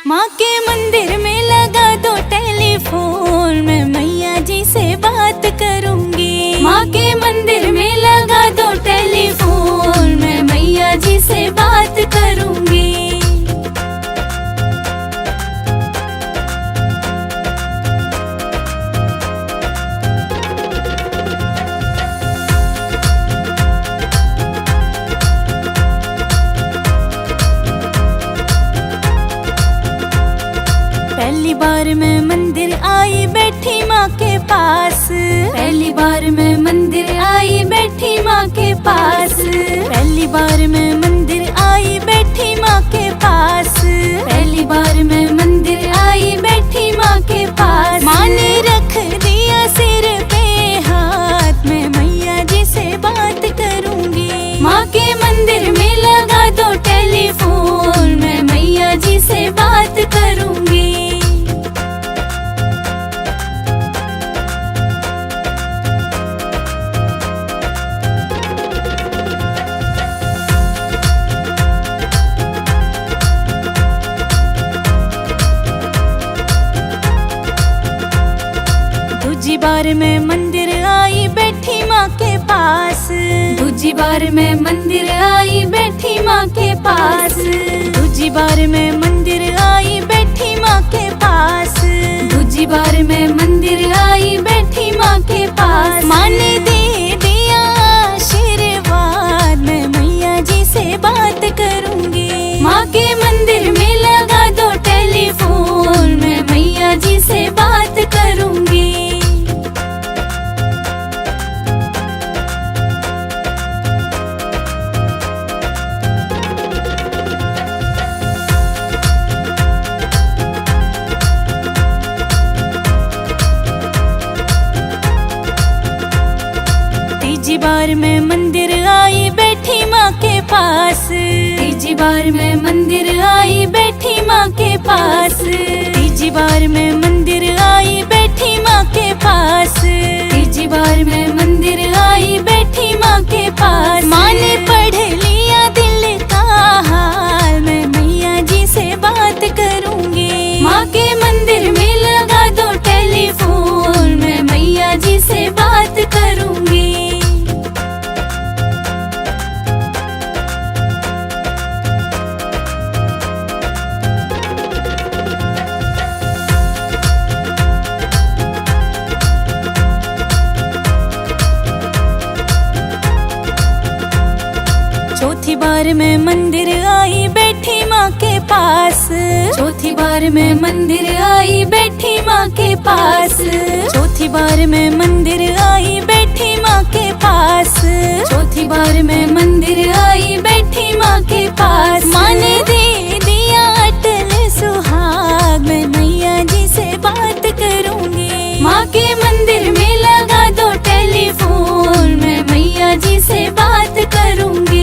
माँ के मंदिर में लगा दो टेलीफोन, मैं मैया जी से बात करूंगी। माँ के मंदिर में लगा दो टेलीफोन, मैं मैया जी से बात करूंगी। पहली बार मैं मंदिर आई बैठी माँ के पास, पहली बार मैं मंदिर आई बैठी माँ के पास, पहली बार मैं मंदिर आई बैठी माँ के पास, पहली बार मैं मंदिर आई बैठी माँ के पास। माँ ने रख दिया सिर पे हाथ, मैं मैया जी से बात करूंगी। माँ के मंदिर में लगा दो टेलीफोन, मैं मैया जी से बात करूंगी। दूजी बार मैं मंदिर आई बैठी माँ के पास, दूजी बार मैं मंदिर आई बैठी माँ के पास, दूजी बार मैं मंदिर आई बैठी माँ के पास, दूजी बार मैं मंदिर आई बैठी माँ के पास। माँ ने दे दिया आशीर्वाद, मैं मैया जी से बात करूंगी। माँ के मंदिर में लगा दो टेलीफोन, मैं मैया जी से बात करूंगी। तीजी बार मैं मंदिर आई बैठी माँ के पास, तीजी बार मैं मंदिर आई बैठी माँ के पास, तीजी बार मैं मंदिर आई बैठी माँ के पास, तीजी बार मैं मंदिर आई बैठी माँ के पास। माँ ने पढ़ लिया दिल का हाल, मैं मैया जी से बात करूंगी। माँ के मंदिर में लगा दो टेलीफोन, मैं मैया जी से बात करूंगी। चौथी बार मैं मंदिर आई बैठी माँ के पास, चौथी बार मैं मंदिर आई बैठी माँ के पास, चौथी बार मैं मंदिर आई बैठी माँ के पास, चौथी बार मैं मंदिर आई बैठी माँ के पास। माँ ने दे दिया अटल सुहाग, मैं मैया जी से बात करूंगी। माँ के मंदिर में लगा दो टेलीफोन, मैं मैया जी से बात करूंगी।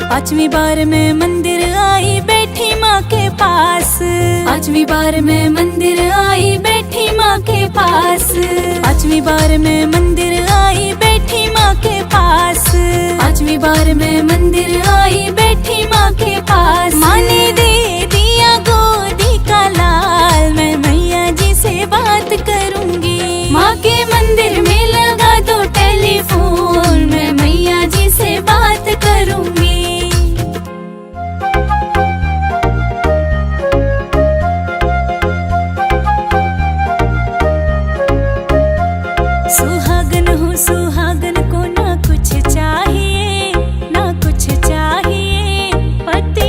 पांचवी बार मैं मंदिर आई बैठी माँ के पास, पांचवी बार मैं मंदिर आई बैठी माँ के पास, पांचवी बार मैं मंदिर आई बैठी माँ के पास, पांचवी बार मैं मंदिर आई बैठी माँ के पास। माँ ने दे दिया गोदी का लाल, मैं मैया जी से बात करूंगी। माँ के मंदिर में लगा दो टेलीफोन, मैं मैया जी से बात करूंगी। सुहागन हो सुहागन को ना कुछ चाहिए, ना कुछ चाहिए, पति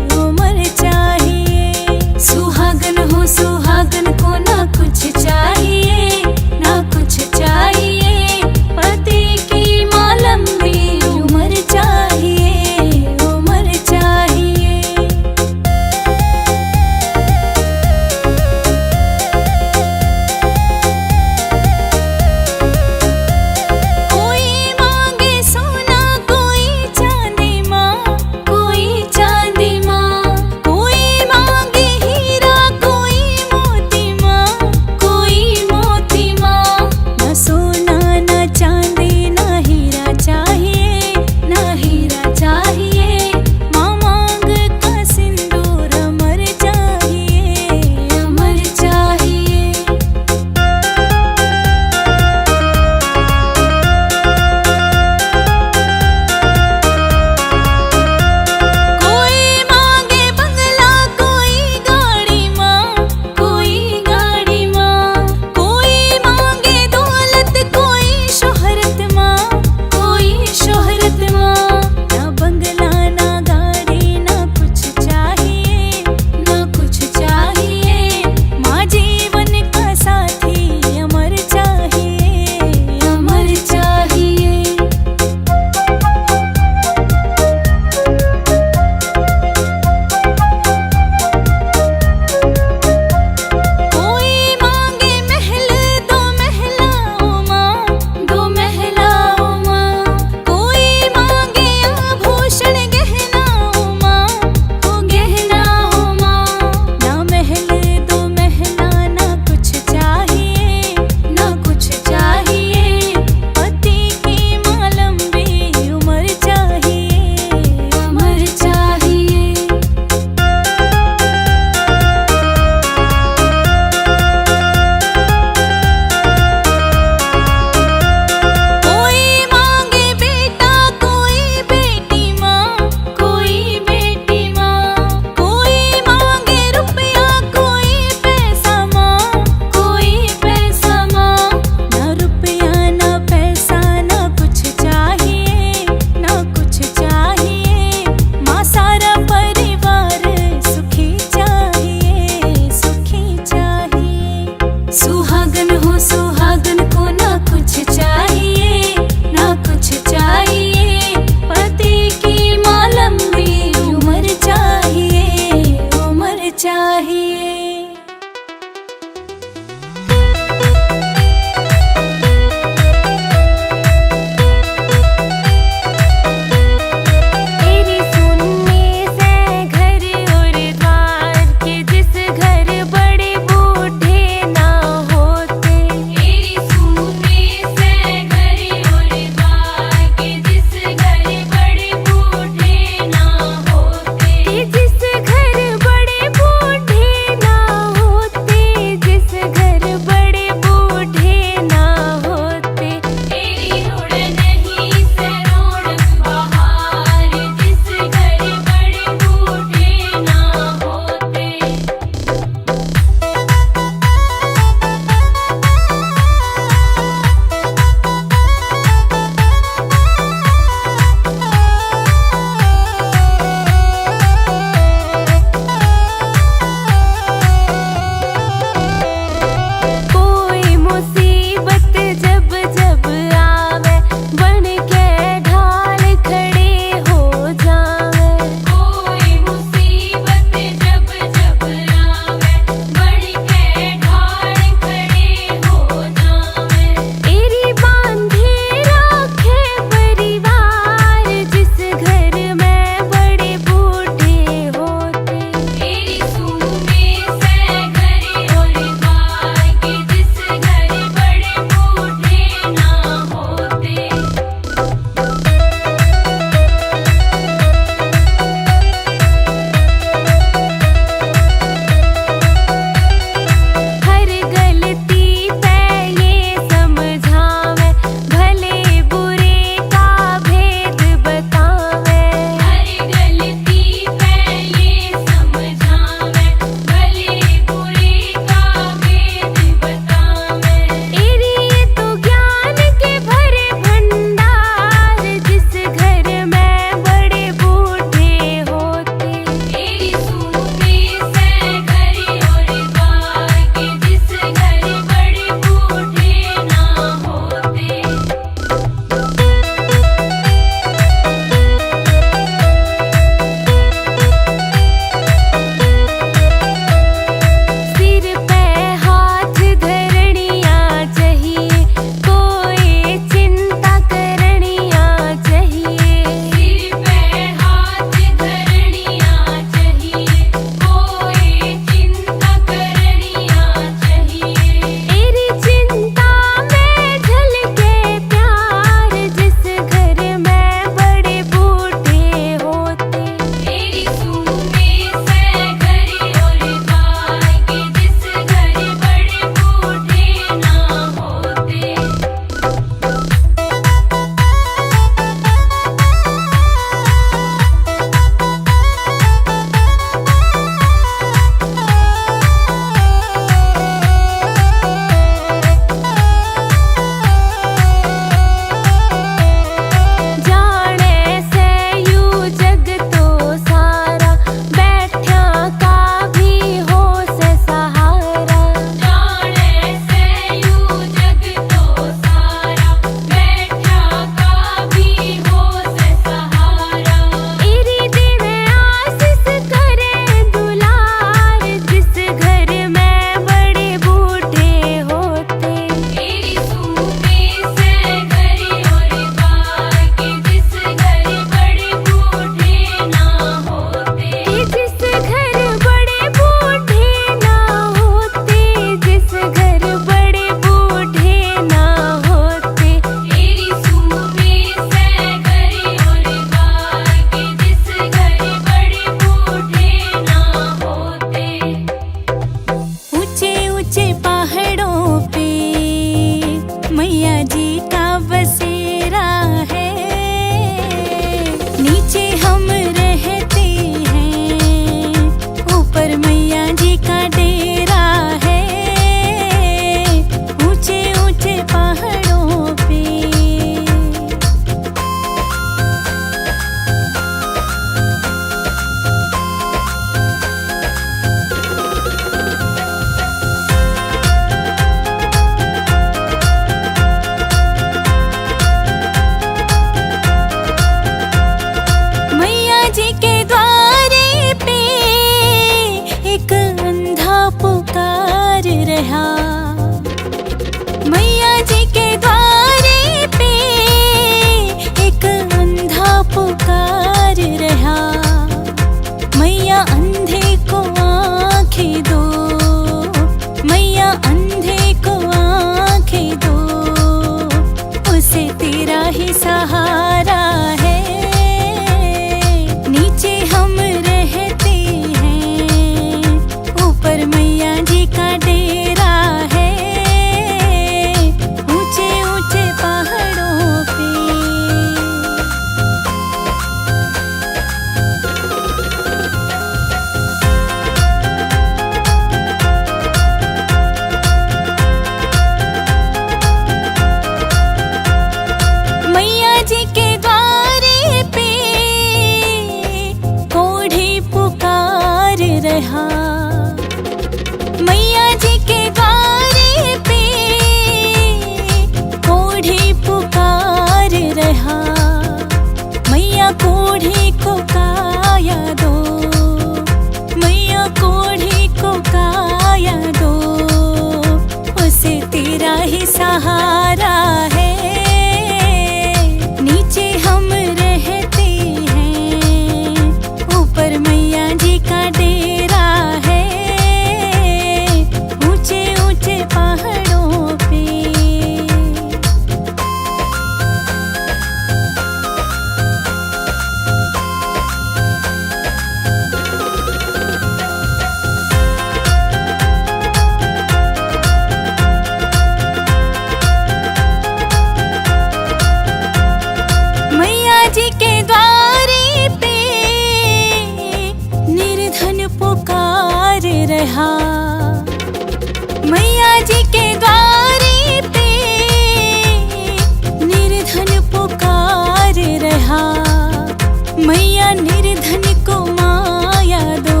मैया निर्धन को माया दो,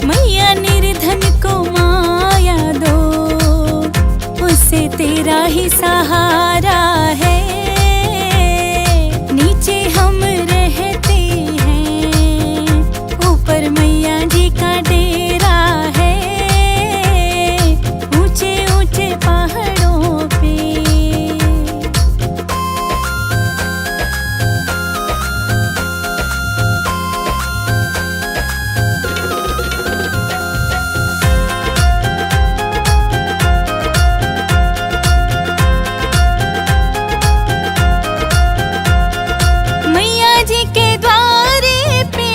मैया निर्धन को माया दो, उससे तेरा ही सहारा है। नीचे हम रहते हैं, ऊपर मैया जी का डेरा है, ऊंचे ऊंचे पहाड़ों पे। जी के द्वारे पे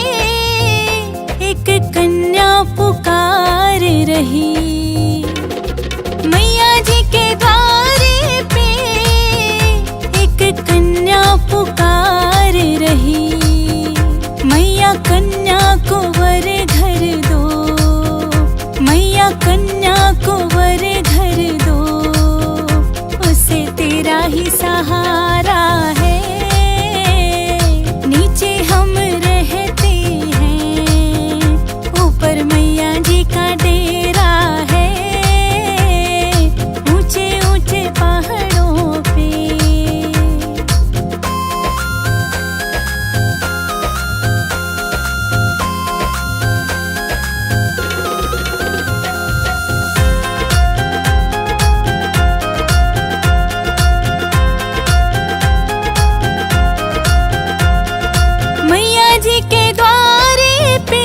एक कन्या पुकार रही, मैया जी के द्वारे पे एक कन्या पुकार रही। मैया कन्या को वर घर दो, मैया कन्या को वर घर दो, उसे तेरा ही सहारा है। नीचे हम रहते हैं, ऊपर मैया जी का डेरा है, ऊंचे ऊंचे पहाड़ों पे। मैया जी के द्वारे पे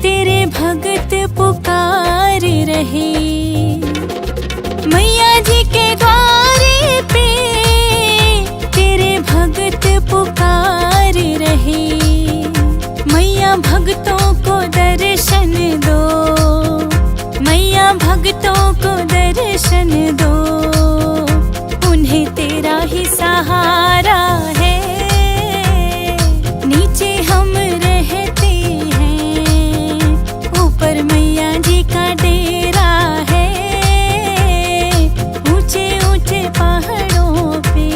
तेरे भगत पुकार रहे, मैया जी के द्वारे पे तेरे भगत पुकार रहे। मैया भक्तों को दर्शन दो, मैया भक्तों को दर्शन दो, उन्हें तेरा ही सहारा है। नीचे हम रहते हैं, ऊपर मैया जी का डेरा है, ऊंचे ऊंचे पहाड़ों पे।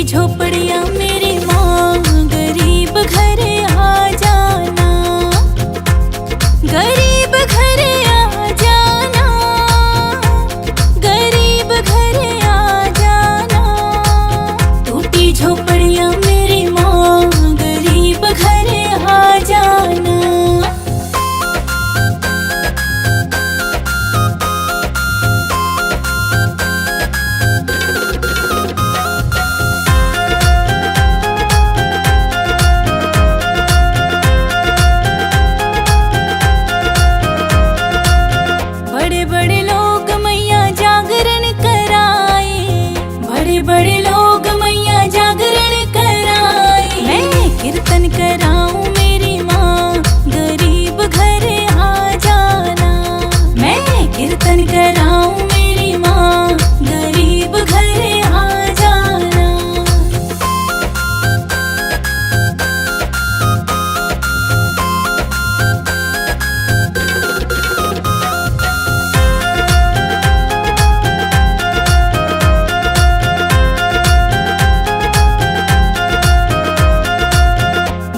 झोपड़ियाँ मेरी माँ, गरीब घर आ जाना, गरीब घर आ जाना, गरीब घर आ जाना। टूटी झोपड़ियाँ मेरी माँ, गरीब घर आ जाना। बड़े बड़े लोग मैया जागरण कराए, बड़े बड़े लोग मैया जागरण कराए। मैं कीर्तन कराऊं मेरी माँ, गरीब घर आ जाना। मैं कीर्तन कराऊं मेरी माँ, गरीब घर आ जाना।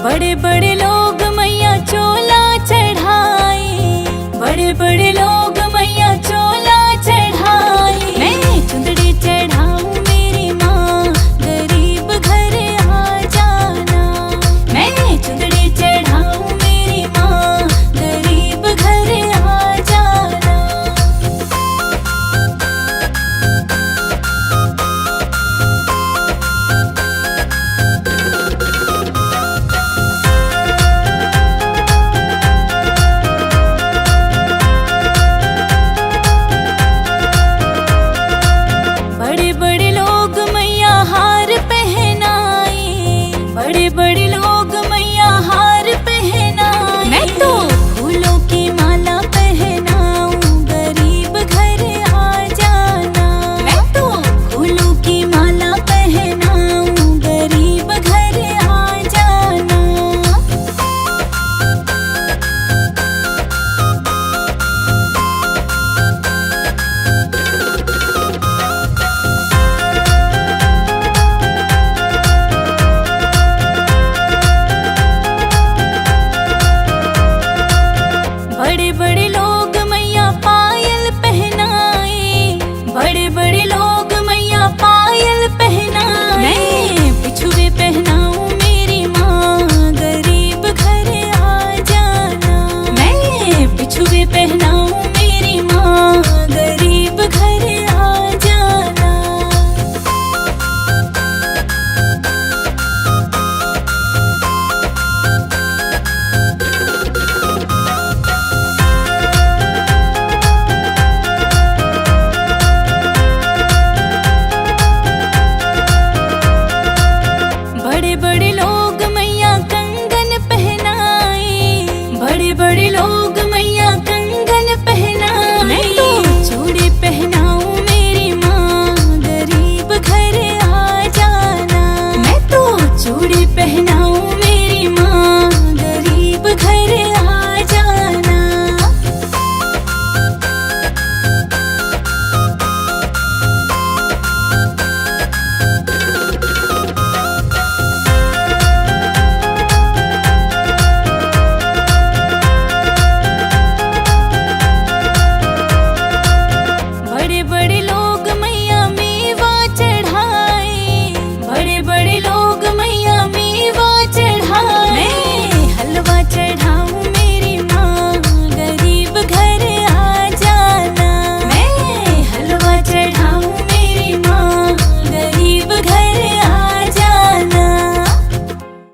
बड़े बड़े लोग मैया चोला चढ़ाए, बड़े बड़े लोग मैया चोला चढ़ाए। मैं चुंदड़ी चढ़ाऊं मेरी माँ, गरीब घर आ जाना। मैं चुंदड़ी चढ़ाऊं मेरी माँ, गरीब घर आ जाना। बड़े बड़े लोग मैया हार पहनाए, बड़े बड़े लोग मैया हार पहनाए। मैं तो फूलों की माला पहनाऊं, गरीब घर आ जाना। मैं तो फूलों की माला पहनाऊं, गरीब घर आ जाना। बड़े बड़े लोग मैया पायल पहनाए, बड़े बड़े लोग मैया पायल पहनाए। मैं बिछुए पहनाऊं मेरी माँ, गरीब घर आ जाना। मैं बिछुए पहनाऊं मेरी माँ, गरीब घर आ जाना। बड़े बड़े लोग मैया कंगन पहनाए, बड़े बड़े लोग मैया कंगन पहनाए। मैं तो चूड़ी पहनाऊं मेरी माँ, गरीब घर आ जाना। मैं तो चूड़ी पहना